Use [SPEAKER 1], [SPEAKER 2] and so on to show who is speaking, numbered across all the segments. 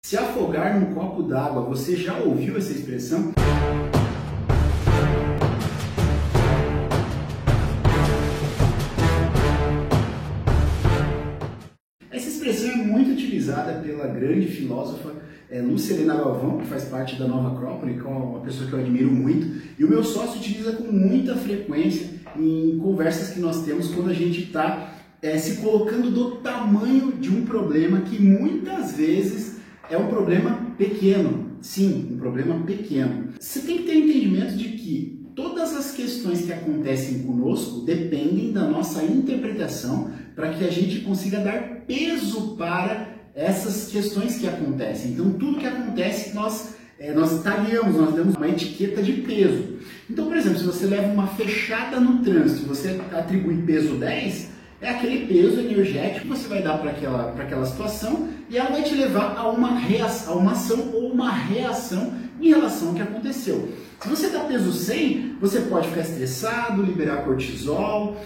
[SPEAKER 1] Se afogar num copo d'água, você já ouviu essa expressão? Essa expressão é muito utilizada pela grande filósofa Lúcia Helena Galvão, que faz parte da Nova Acrópole, que é uma pessoa que eu admiro muito, e o meu sócio utiliza com muita frequência em conversas que nós temos quando a gente está se colocando do tamanho de um problema que muitas vezes é um problema pequeno. Sim, um problema pequeno. Você tem que ter entendimento de que todas as questões que acontecem conosco dependem da nossa interpretação para que a gente consiga dar peso para essas questões que acontecem. Então, tudo que acontece, nós tagueamos, nós damos uma etiqueta de peso. Então, por exemplo, se você leva uma fechada no trânsito e você atribui peso 10, é aquele peso energético que você vai dar para aquela situação e ela vai te levar a uma ação ou uma reação em relação ao que aconteceu. Se você dá peso 100, você pode ficar estressado, liberar cortisol,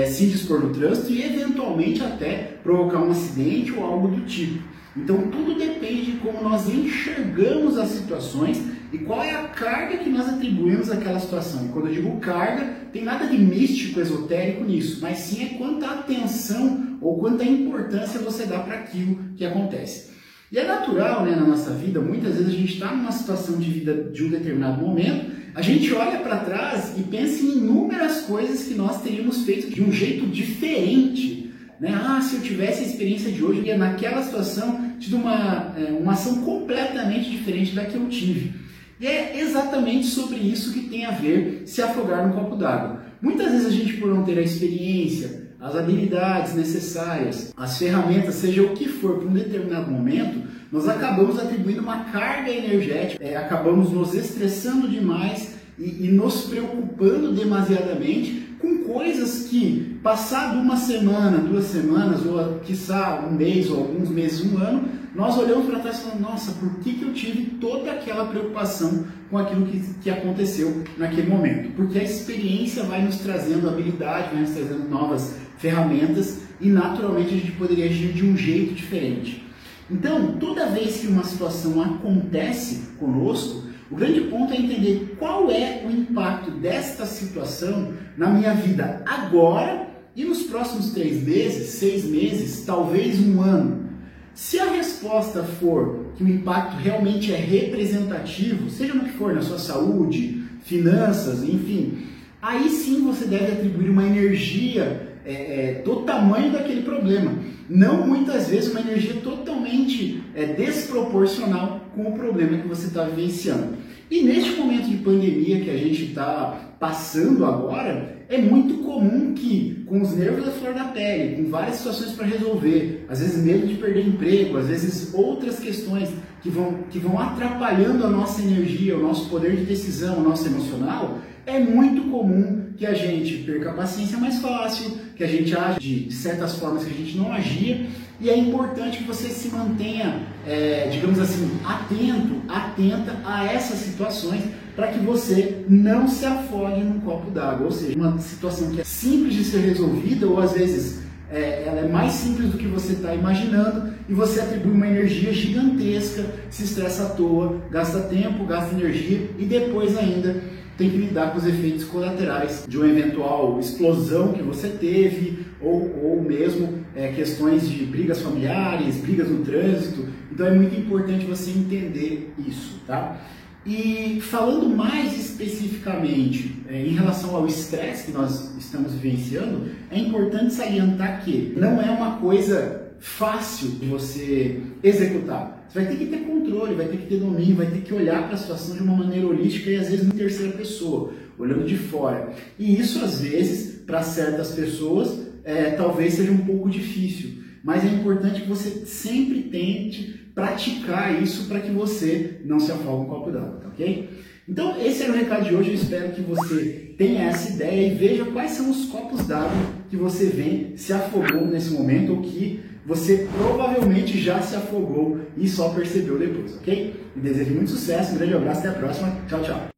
[SPEAKER 1] se indispor no trânsito e eventualmente até provocar um acidente ou algo do tipo. Então tudo depende de como nós enxergamos as situações e qual é a carga que nós atribuímos àquela situação. E quando eu digo carga, tem nada de místico, esotérico nisso, mas sim é quanta atenção ou quanta importância você dá para aquilo que acontece. E é natural, né, na nossa vida, muitas vezes a gente está numa situação de vida de um determinado momento, a gente olha para trás e pensa em inúmeras coisas que nós teríamos feito de um jeito diferente. Né? Se eu tivesse a experiência de hoje, eu ia naquela situação tido uma ação completamente diferente da que eu tive. E é exatamente sobre isso que tem a ver se afogar no copo d'água. Muitas vezes a gente, por não ter a experiência, as habilidades necessárias, as ferramentas, seja o que for, para um determinado momento, nós acabamos atribuindo uma carga energética, acabamos nos estressando demais e nos preocupando demasiadamente com coisas que, passado uma semana, 2 semanas, ou quiçá um mês, ou alguns meses, um ano, nós olhamos para trás e falamos, nossa, por que eu tive toda aquela preocupação com aquilo que aconteceu naquele momento? Porque a experiência vai nos trazendo habilidade, vai nos trazendo novas ferramentas e naturalmente a gente poderia agir de um jeito diferente. Então, toda vez que uma situação acontece conosco, o grande ponto é entender qual é o impacto desta situação na minha vida agora e nos próximos 3 meses, 6 meses, talvez um ano. Se a resposta for que o impacto realmente é representativo, seja no que for, na sua saúde, finanças, enfim, aí sim você deve atribuir uma energia do tamanho daquele problema. Não muitas vezes uma energia totalmente desproporcional com o problema que você está vivenciando. E neste momento de pandemia que a gente está passando agora, é muito comum que, com os nervos da flor da pele, com várias situações para resolver, às vezes medo de perder emprego, às vezes outras questões que vão atrapalhando a nossa energia, o nosso poder de decisão, o nosso emocional, é muito comum que a gente perca a paciência mais fácil, que a gente age de certas formas que a gente não agia, e é importante que você se mantenha, digamos assim, atenta a essas situações para que você não se afogue num copo d'água, ou seja, uma situação que é simples de ser resolvida ou às vezes ela é mais simples do que você está imaginando e você atribui uma energia gigantesca, se estressa à toa, gasta tempo, gasta energia e depois ainda tem que lidar com os efeitos colaterais de uma eventual explosão que você teve ou mesmo questões de brigas familiares, brigas no trânsito. Então é muito importante você entender isso, tá? E falando mais especificamente em relação ao estresse que nós estamos vivenciando, é importante salientar que não é uma coisa fácil de você executar. Você vai ter que ter controle, vai ter que ter domínio, vai ter que olhar para a situação de uma maneira holística e às vezes em terceira pessoa, olhando de fora. E isso às vezes, para certas pessoas, talvez seja um pouco difícil. Mas é importante que você sempre tente praticar isso para que você não se afogue no copo d'água, tá ok? Então esse era o recado de hoje, eu espero que você tenha essa ideia e veja quais são os copos d'água que você vem se afogou nesse momento ou que você provavelmente já se afogou e só percebeu depois, ok? Me desejo muito sucesso, um grande abraço, até a próxima, tchau, tchau!